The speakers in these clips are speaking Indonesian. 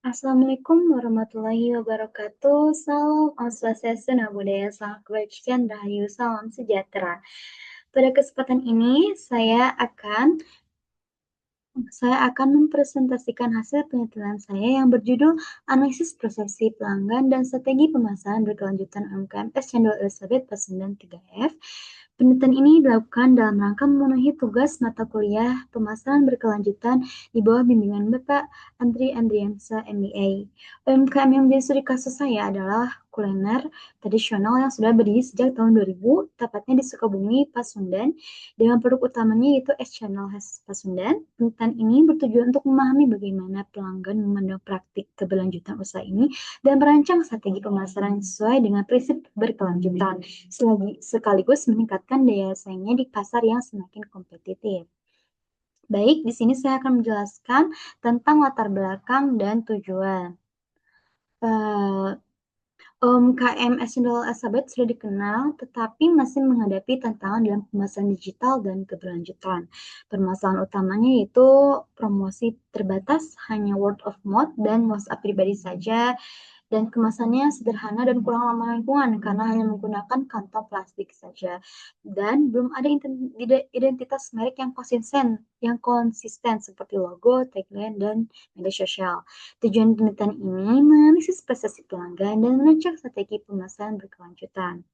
Assalamualaikum warahmatullahi wabarakatuh. Salam Om Swastiastu, Namo Buddhaya, salam kebajikan, rahayu, salam sejahtera. Pada kesempatan ini, saya akan mempresentasikan hasil penelitian saya yang berjudul Analisis Persepsi Pelanggan dan Strategi Pemasaran Berkelanjutan UMKM S. Cendol Elizabeth Pasundan 3F. Penelitian ini dilakukan dalam rangka memenuhi tugas mata kuliah pemasaran berkelanjutan di bawah bimbingan Bapak Andri Andriansa MBA. UMKM yang menjadi studi kasus saya adalah kuliner tradisional yang sudah berdiri sejak tahun 2000, tepatnya di Sukabumi, Pasundan, dengan produk utamanya yaitu es cendol khas Pasundan. Penelitian ini bertujuan untuk memahami bagaimana pelanggan memandang praktik keberlanjutan usaha ini dan merancang strategi pemasaran yang sesuai dengan prinsip berkelanjutan, sekaligus meningkatkan daya saingnya di pasar yang semakin kompetitif. Baik, di sini saya akan menjelaskan tentang latar belakang dan tujuan. UMKM Cendol Elizabeth sudah dikenal, tetapi masih menghadapi tantangan dalam pemasaran digital dan keberlanjutan. Permasalahan utamanya yaitu promosi terbatas, hanya word of mouth dan WhatsApp pribadi saja, dan kemasannya sederhana dan kurang ramah lingkungan karena hanya menggunakan kantong plastik saja. Dan belum ada identitas merek yang konsisten seperti logo, tagline, dan media sosial. Tujuan penelitian ini menganalisis persepsi pelanggan dan merancang strategi pemasaran berkelanjutan.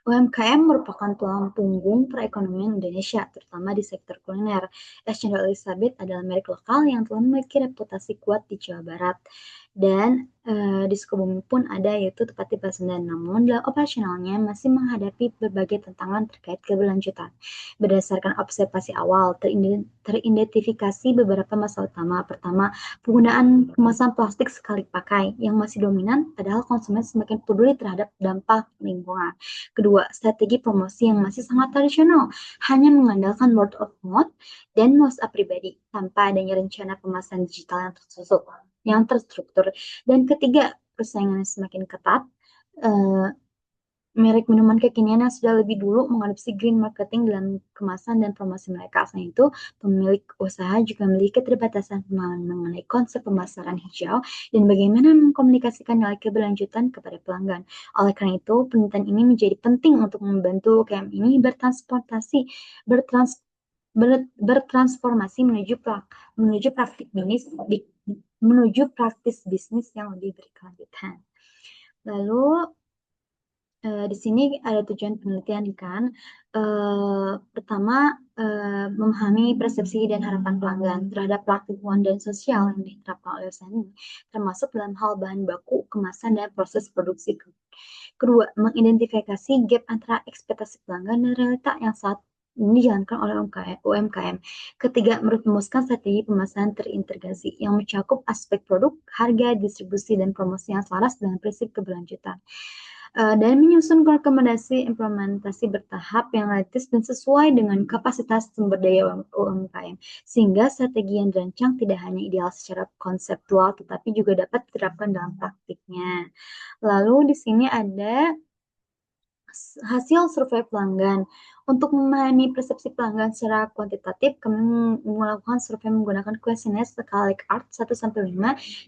UMKM merupakan tulang punggung perekonomian Indonesia, terutama di sektor kuliner. Es Cendol Elizabeth adalah merek lokal yang telah memiliki reputasi kuat di Jawa Barat. Dan di Sukabumi pun ada, yaitu tepat di Pasundan. Namun dalam operasionalnya masih menghadapi berbagai tantangan terkait keberlanjutan. Berdasarkan observasi awal, teridentifikasi beberapa masalah utama. Pertama, penggunaan kemasan plastik sekali pakai yang masih dominan, padahal konsumen semakin peduli terhadap dampak lingkungan. Kedua, strategi promosi yang masih sangat tradisional, hanya mengandalkan word of mouth dan WhatsApp pribadi, tanpa adanya rencana pemasaran digital yang terstruktur. Dan ketiga, persaingan yang semakin ketat, merek minuman kekinian yang sudah lebih dulu mengadopsi green marketing dalam kemasan dan promosi mereka. Selain itu, pemilik usaha juga memiliki keterbatasan pemahaman mengenai konsep pemasaran hijau dan bagaimana mengkomunikasikan nilai keberlanjutan kepada pelanggan. Oleh karena itu, penelitian ini menjadi penting untuk membantu UMKM ini bertransformasi menuju praktis bisnis yang lebih berkelanjutan. Lalu di sini ada tujuan penelitian kan. Pertama, memahami persepsi dan harapan pelanggan terhadap praktik keuangan dan sosial yang diterapkan oleh usaha ini, termasuk dalam hal bahan baku, kemasan, dan proses produksi. Kedua, mengidentifikasi gap antara ekspektasi pelanggan dan realita yang saat ini dijalankan oleh UMKM. Ketiga, merumuskan strategi pemasaran terintegrasi yang mencakup aspek produk, harga, distribusi, dan promosi yang selaras dengan prinsip keberlanjutan. Dan menyusun rekomendasi implementasi bertahap yang realistis dan sesuai dengan kapasitas sumber daya UMKM, sehingga strategi yang dirancang tidak hanya ideal secara konseptual, tetapi juga dapat diterapkan dalam praktiknya. Lalu di sini ada hasil survei pelanggan. Untuk memahami persepsi pelanggan secara kuantitatif, kami melakukan survei menggunakan kuesioner skala Likert 1-5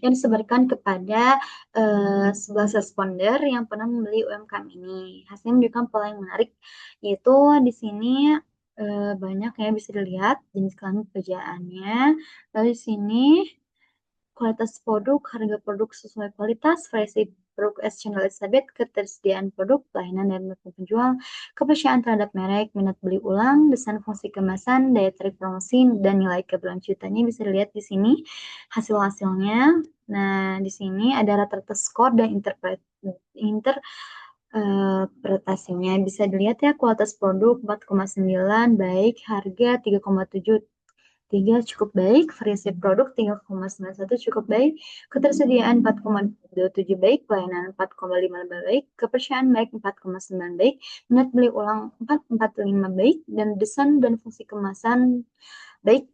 yang disebarkan kepada 11 responder yang pernah membeli UMKM ini. Hasilnya menunjukkan pola yang menarik, yaitu di sini banyak ya, bisa dilihat jenis kelamin pekerjaannya. Lalu di sini kualitas produk, harga produk sesuai kualitas, variasi produk es Cendol Elizabeth, ketersediaan produk, pelayanan dan penjual, kepercayaan terhadap merek, minat beli ulang, desain fungsi kemasan, daya tarik promosi, dan nilai keberlanjutannya bisa dilihat di sini hasil-hasilnya. Nah, di sini ada rata-rata skor dan interpretasinya. Bisa dilihat ya, kualitas produk 4,9 baik, harga 3,73 cukup baik, variasi produk 3,91 cukup baik, ketersediaan 4,27 baik, pelayanan 4,55 baik, kepercayaan baik 4,9 baik, minat beli ulang 4,45 baik, dan desain dan fungsi kemasan baik.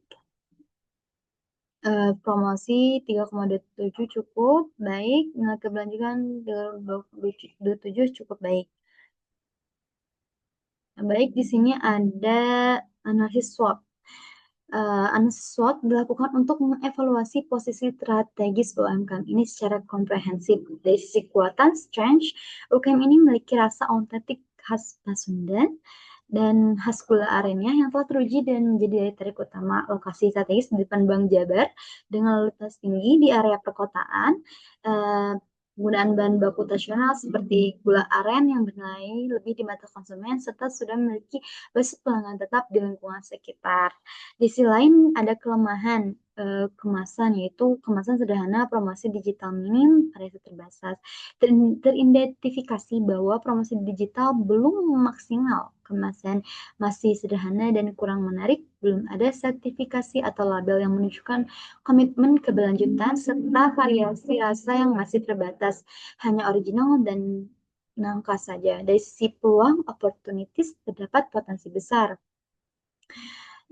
Promosi 3,27 cukup baik, nilai keberlanjutan 3,27 cukup baik. Baik, di sini ada analisis SWOT. Analisis SWOT dilakukan untuk mengevaluasi posisi strategis UMKM ini secara komprehensif. Dari sisi kekuatan, strength, UMKM ini memiliki rasa autentik khas Pasundan dan khas gula arennya yang telah teruji dan menjadi daya tarik utama lokasi strategis di depan Bank Jabar dengan lalu lintas tinggi di area perkotaan. Eh, Penggunaan bahan baku nasional seperti gula aren yang bernilai lebih di mata konsumen serta sudah memiliki basis pelanggan tetap di lingkungan sekitar. Di sisi lain ada kelemahan kemasan, yaitu kemasan sederhana, promosi digital minim, variasi terbatas. Teridentifikasi bahwa promosi digital belum maksimal, kemasan masih sederhana dan kurang menarik, belum ada sertifikasi atau label yang menunjukkan komitmen keberlanjutan, serta variasi rasa yang masih terbatas, hanya original dan nangka saja. Dari sisi peluang, opportunities, terdapat potensi besar,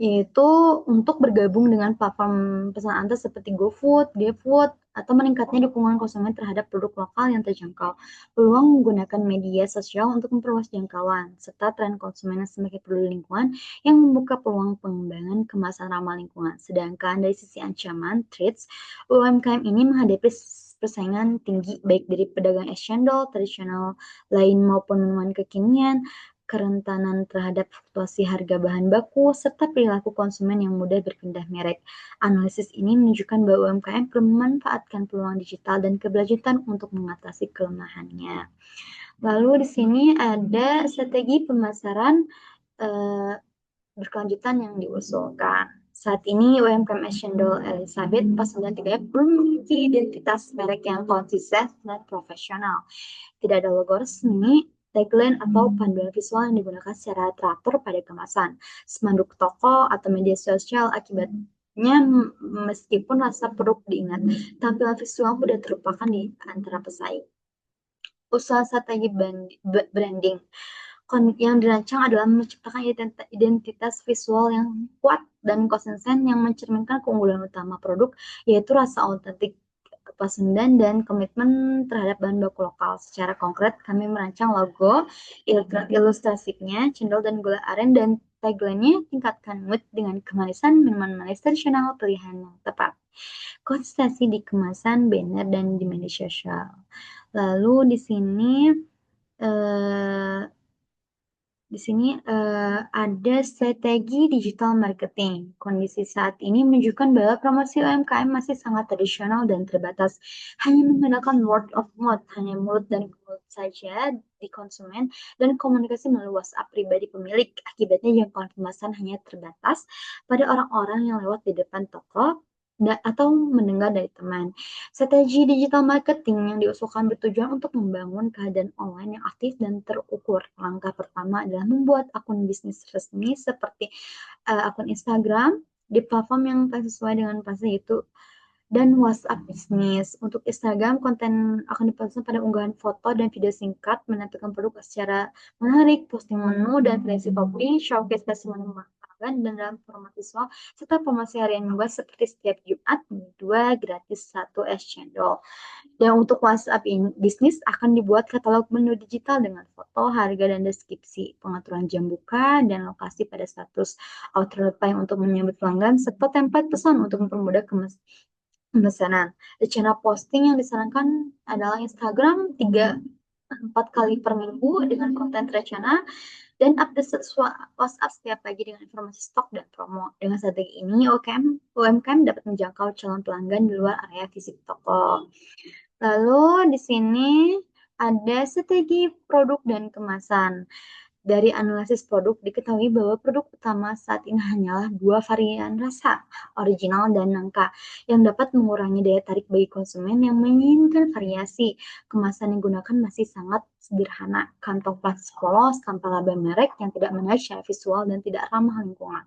yaitu untuk bergabung dengan platform pesan antar seperti GoFood, GrabFood, atau meningkatnya dukungan konsumen terhadap produk lokal yang terjangkau. Peluang menggunakan media sosial untuk memperluas jangkauan, serta tren konsumen yang semakin peduli lingkungan yang membuka peluang pengembangan kemasan ramah lingkungan. Sedangkan dari sisi ancaman, threats, UMKM ini menghadapi persaingan tinggi baik dari pedagang es cendol tradisional lain maupun minuman kekinian, kerentanan terhadap fluktuasi harga bahan baku, serta perilaku konsumen yang mudah berpindah merek. Analisis ini menunjukkan bahwa UMKM perlu memanfaatkan peluang digital dan keberlanjutan untuk mengatasi kelemahannya. Lalu di sini ada strategi pemasaran eh, berkelanjutan yang diusulkan. Saat ini UMKM Cendol Elizabeth pas 93 belum memiliki identitas merek yang konsisten dan profesional. Tidak ada logo resmi, tagline atau panduan visual yang digunakan secara teratur pada kemasan, spanduk toko atau media sosial. Akibatnya, meskipun rasa produk diingat, tampilan visual mudah terlupakan di antara pesaing. Usaha strategi branding yang dirancang adalah menciptakan identitas visual yang kuat dan konsisten yang mencerminkan keunggulan utama produk, yaitu rasa autentik, kepasundan, dan komitmen terhadap bahan baku lokal. Secara konkret, kami merancang logo, ilustrasinya, cendol dan gula aren, dan tagline-nya tingkatkan mood dengan kemanisan minuman manis tradisional pilihan yang tepat. Konsistensi di kemasan, banner, dan di media sosial. Lalu di sini eh, ada strategi digital marketing. Kondisi saat ini menunjukkan bahwa promosi UMKM masih sangat tradisional dan terbatas. Hanya menggunakan word of mouth, hanya mulut dan mulut saja di konsumen, dan komunikasi melalui WhatsApp pribadi pemilik. Akibatnya jangkauan kemasan hanya terbatas pada orang-orang yang lewat di depan toko atau mendengar dari teman. Strategi digital marketing yang diusulkan bertujuan untuk membangun kehadiran online yang aktif dan terukur. Langkah pertama adalah membuat akun bisnis resmi seperti akun Instagram di platform yang sesuai dengan pasar itu, dan WhatsApp bisnis. Untuk Instagram, konten akan dipasang pada unggahan foto dan video singkat, menampilkan produk secara menarik, posting menu dan variasi kopi, showcase menu makanan, dan dalam format visual, serta promosi harian juga seperti setiap Jumat, dua gratis satu es cendol. Dan untuk WhatsApp bisnis akan dibuat katalog menu digital dengan foto, harga, dan deskripsi, pengaturan jam buka, dan lokasi pada status outer reply untuk menyambut pelanggan, serta template pesan untuk mempermudah pemesanan. Rencana posting yang disarankan adalah Instagram 3-4 kali per minggu dengan konten terencana, dan update WhatsApp setiap pagi dengan informasi stok dan promo. Dengan strategi ini, UMKM dapat menjangkau calon pelanggan di luar area fisik toko. Lalu di sini ada strategi produk dan kemasan. Dari analisis produk diketahui bahwa produk utama saat ini hanyalah dua varian rasa, original dan nangka, yang dapat mengurangi daya tarik bagi konsumen yang menginginkan variasi. Kemasan yang digunakan masih sangat sederhana, kantong plastik polos tanpa laba merek yang tidak menarik secara visual dan tidak ramah lingkungan.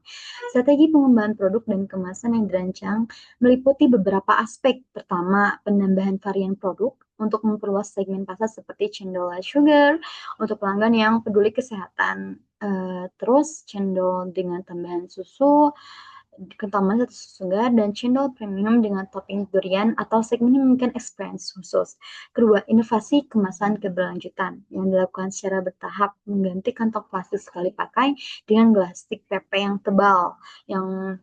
Strategi pengembangan produk dan kemasan yang dirancang meliputi beberapa aspek. Pertama, penambahan varian produk untuk memperluas segmen pasar seperti cendol sugar untuk pelanggan yang peduli kesehatan. Terus cendol dengan tambahan susu, kental manis atau susu segar, dan cendol premium dengan topping durian atau segmen yang memiliki experience khusus. Kedua, inovasi kemasan keberlanjutan yang dilakukan secara bertahap, mengganti kantong plastik sekali pakai dengan plastik PP yang tebal, yang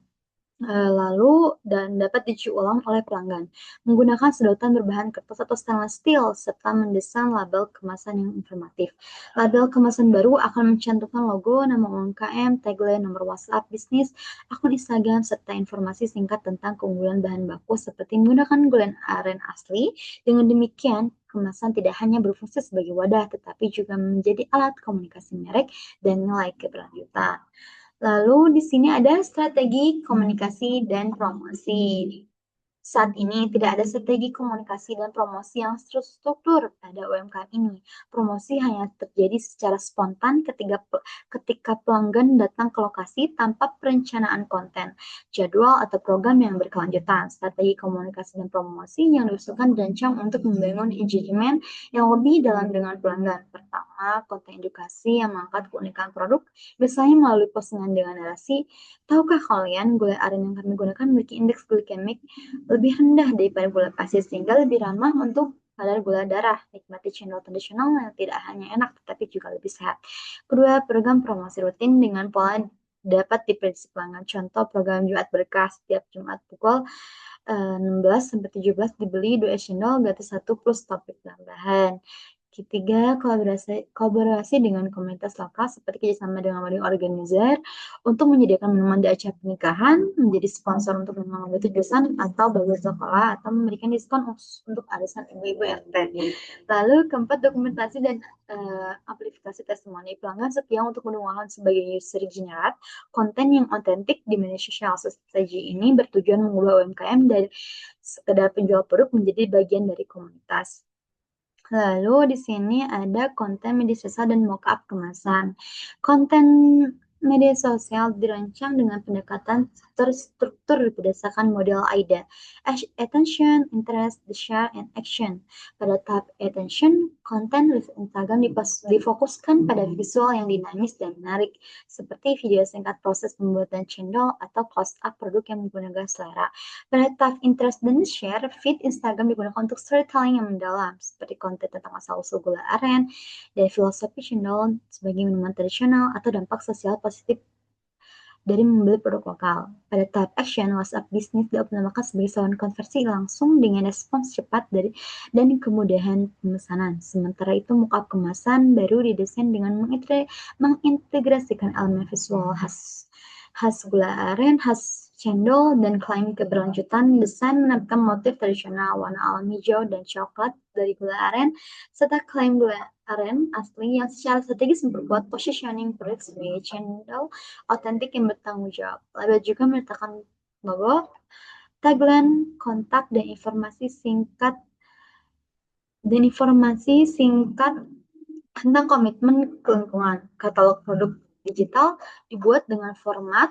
dan dapat dicuci ulang oleh pelanggan. Menggunakan sedotan berbahan kertas atau stainless steel serta mendesain label kemasan yang informatif. Label kemasan baru akan mencantumkan logo, nama UMKM, tagline, nomor WhatsApp bisnis, akun Instagram, serta informasi singkat tentang keunggulan bahan baku seperti menggunakan gula aren asli. Dengan demikian, kemasan tidak hanya berfungsi sebagai wadah, tetapi juga menjadi alat komunikasi merek dan nilai keberlanjutan. Lalu di sini ada strategi komunikasi dan promosi. Saat ini tidak ada strategi komunikasi dan promosi yang terstruktur pada UMKM ini. Promosi hanya terjadi secara spontan ketika pelanggan datang ke lokasi tanpa perencanaan konten, jadwal atau program yang berkelanjutan. Strategi komunikasi dan promosi yang diusulkan dirancang untuk membangun engagement yang lebih dalam dengan pelanggan. Pertama, konten edukasi yang mengangkat keunikan produk, biasanya melalui postingan dengan narasi, tahukah kalian gula aren yang kami gunakan memiliki indeks glikemik lebih rendah daripada gula pasir sehingga lebih ramah untuk kadar gula darah. Nikmati cendol tradisional yang tidak hanya enak tetapi juga lebih sehat. Kedua, program promosi rutin dengan pola dapat diprediksi pelanggan. Contoh program Jumat Berkah setiap Jumat pukul 16 sampai 17 dibeli 2 cendol gratis 1 plus topik tambahan. Ketiga, kolaborasi dengan komunitas lokal seperti kerjasama dengan wedding organizer untuk menyediakan minuman di acara pernikahan, menjadi sponsor untuk minuman tujuan atau bagus sekolah, atau memberikan diskon khusus untuk arisan ibu-ibu RT. Lalu keempat, dokumentasi dan amplifikasi testimoni pelanggan setia untuk mendukung sebagai user generate konten yang otentik di media sosial. Strategi ini bertujuan mengubah UMKM dari sekedar penjual produk menjadi bagian dari komunitas. Lalu di sini ada konten media sosial dan mockup kemasan. Konten media sosial dirancang dengan pendekatan terstruktur berdasarkan model AIDA. Attention, interest, share, and action. Pada tahap attention, konten Instagram difokuskan pada visual yang dinamis dan menarik, seperti video singkat proses pembuatan cendol atau close-up produk yang menggunakan selera. Pada tahap interest dan share, feed Instagram digunakan untuk storytelling yang mendalam, seperti konten tentang asal-usul gula aren, dan filosofi cendol sebagai minuman tradisional, atau dampak sosial positif dari membeli produk lokal. Pada tahap action, WhatsApp bisnis dioptimalkan sebagai saluran konversi langsung dengan respons cepat dan kemudahan pemesanan. Sementara itu, mockup kemasan baru didesain dengan mengintegrasikan elemen visual khas gula aren, khas cendol, dan klaim keberlanjutan. Desain menampilkan motif tradisional warna alam hijau dan coklat dari gula aren, serta klaim gula aren asli yang secara strategis memperkuat positioning produk sebagai cendol otentik yang bertanggung jawab. Label juga meletakkan logo, tagline, kontak, dan informasi singkat tentang komitmen ke lingkungan. Katalog produk digital dibuat dengan format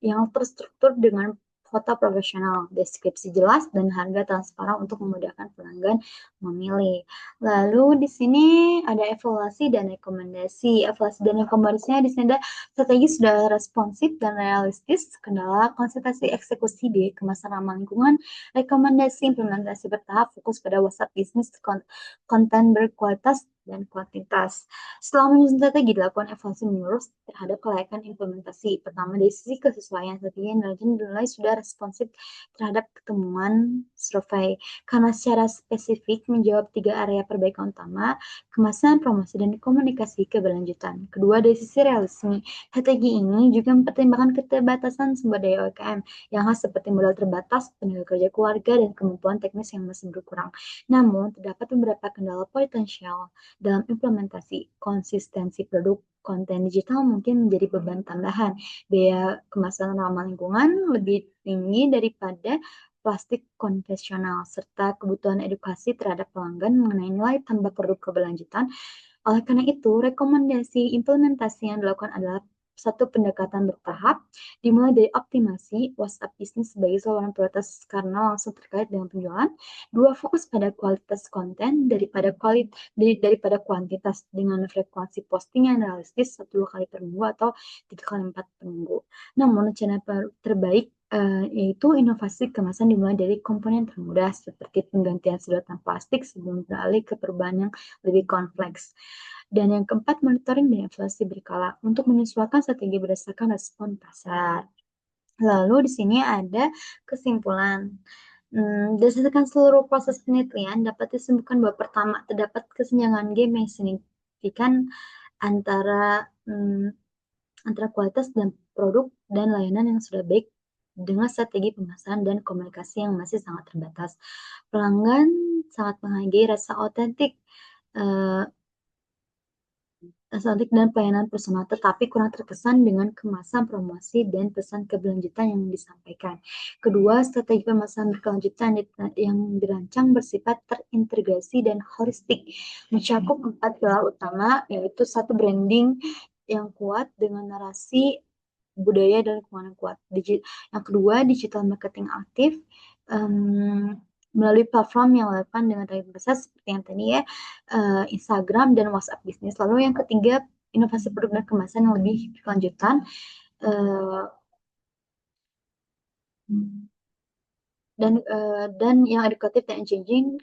yang terstruktur dengan foto profesional, deskripsi jelas, dan harga transparan untuk memudahkan pelanggan memilih. Lalu di sini ada evaluasi dan rekomendasi. Evaluasi dan rekomendasinya di sini ada strategi sudah responsif dan realistis, kendala konsentrasi eksekusi di kemasan ramah lingkungan, rekomendasi implementasi bertahap, fokus pada WhatsApp bisnis, konten berkualitas dan kuantitas. Setelah menyusun strategi, dilakukan evaluasi menyeluruh terhadap kelayakan implementasi. Pertama, dari sisi kesesuaian strategi yang dinilai sudah responsif terhadap ketemuan survei. Karena secara spesifik menjawab 3 area perbaikan utama, kemasan, promosi, dan komunikasi keberlanjutan. Kedua, dari sisi realisme, strategi ini juga mempertimbangkan keterbatasan sumber daya UMKM yang khas seperti modal terbatas, tenaga kerja keluarga, dan kemampuan teknis yang masih berkurang. Namun, terdapat beberapa kendala potensial dalam implementasi. Konsistensi produk konten digital mungkin menjadi beban tambahan. Biaya kemasan ramah lingkungan lebih tinggi daripada plastik konvensional, serta kebutuhan edukasi terhadap pelanggan mengenai nilai tambah produk keberlanjutan. Oleh karena itu, rekomendasi implementasi yang dilakukan adalah satu, pendekatan bertahap, dimulai dari optimasi WhatsApp bisnis sebagai saluran prioritas karena langsung terkait dengan penjualan. Dua, fokus pada kualitas konten daripada kuantitas dengan frekuensi posting yang realistis 1-2 kali per minggu atau 3 kali 4 per minggu. Namun, rencana terbaik yaitu inovasi kemasan dimulai dari komponen termudah seperti penggantian sedotan plastik sebelum beralih ke perubahan yang lebih kompleks. Dan yang keempat, monitoring dan evaluasi berkala untuk menyesuaikan strategi berdasarkan respon pasar. Lalu di sini ada kesimpulan. Berdasarkan seluruh proses penelitian, dapat disimpulkan bahwa pertama, terdapat kesenjangan game yang signifikan antara antara kualitas dan produk dan layanan yang sudah baik dengan strategi pemasaran dan komunikasi yang masih sangat terbatas. Pelanggan sangat menghargai rasa otentik, eh, dan pelayanan personal, tetapi kurang terkesan dengan kemasan promosi dan pesan keberlanjutan yang disampaikan. Kedua, strategi pemasaran berkelanjutan yang dirancang bersifat terintegrasi dan holistik, mencakup 4 pilar utama, yaitu satu, branding yang kuat dengan narasi budaya dan lingkungan yang kuat. Yang kedua, digital marketing aktif, melalui platform yang relevan dengan target besar seperti yang tadi ya, Instagram dan WhatsApp bisnis. Lalu yang ketiga, inovasi produk dan kemasan yang lebih berkelanjutan, dan yang edukatif dan engaging.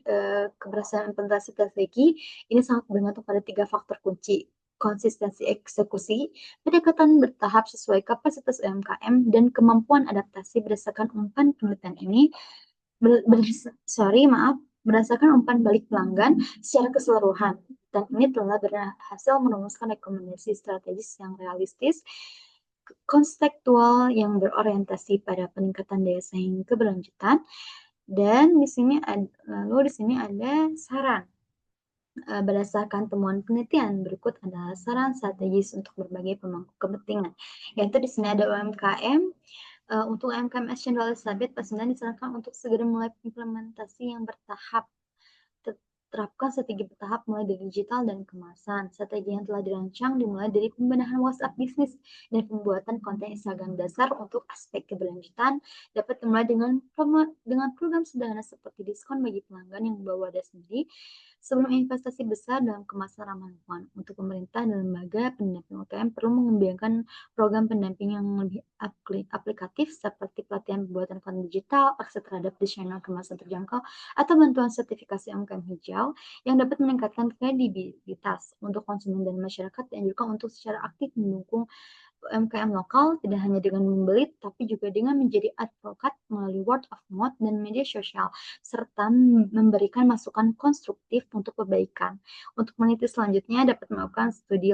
Keberhasilan implementasi strategi ini sangat bergantung pada 3 faktor kunci: konsistensi eksekusi, pendekatan bertahap sesuai kapasitas UMKM, dan kemampuan adaptasi berdasarkan umpan penelitian ini. Berdasarkan umpan balik pelanggan secara keseluruhan. Dan ini telah berhasil merumuskan rekomendasi strategis yang realistis, konseptual yang berorientasi pada peningkatan daya saing keberlanjutan. Dan di sini ada saran. Berdasarkan temuan penelitian, berikut adalah saran strategis untuk berbagai pemangku kepentingan. Yaitu di sini ada UMKM. Untuk UMKM Asian Elizabeth, Pasundan disarankan untuk segera mulai implementasi yang bertahap. Terapkan strategi bertahap mulai dari digital dan kemasan. Strategi yang telah dirancang dimulai dari pembenahan WhatsApp bisnis dan pembuatan konten Instagram dasar untuk aspek keberlanjutan. Dapat dimulai dengan program sederhana seperti diskon bagi pelanggan yang membawa wadah sendiri sebelum investasi besar dalam kemasan ramah lingkungan. Untuk pemerintah dan lembaga pendamping UMKM perlu mengembangkan program pendamping yang lebih aplikatif seperti pelatihan pembuatan konten digital, akses terhadap desainer kemasan terjangkau, atau bantuan sertifikasi UMKM hijau yang dapat meningkatkan kredibilitas untuk konsumen dan masyarakat, dan juga untuk secara aktif mendukung UMKM lokal, tidak hanya dengan membeli, tapi juga dengan menjadi advokat melalui word of mouth dan media sosial, serta memberikan masukan konstruktif untuk perbaikan. Untuk meneliti selanjutnya, dapat melakukan studi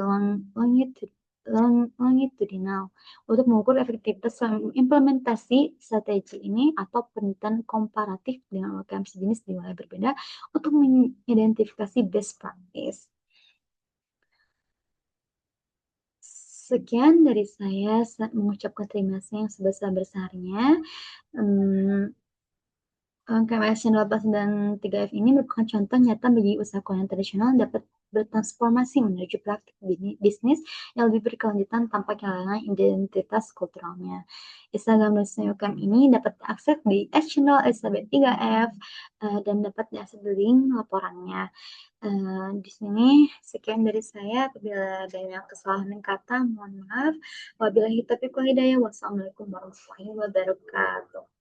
longitudinal untuk mengukur efektivitas implementasi strategi ini atau penelitian komparatif dengan UMKM sejenis di wilayah berbeda untuk mengidentifikasi best practice. Sekian dari saya, mengucapkan terima kasih yang sebesar-besarnya. KMS Channel 8 dan 3F ini merupakan contoh nyata bagi usaha keuangan tradisional yang dapat bertransformasi menuju praktik bisnis yang lebih berkelanjutan tanpa kehilangan identitas kulturalnya. Instagram dan UMKM ini dapat diakses di Channel Elizabeth 3F dan dapat diakses di link laporannya. Di sini sekian dari saya. Apabila ada yang kesalahan kata, mohon maaf. Wabillahi taufiq wal hidayah. Wassalamualaikum warahmatullahi wabarakatuh.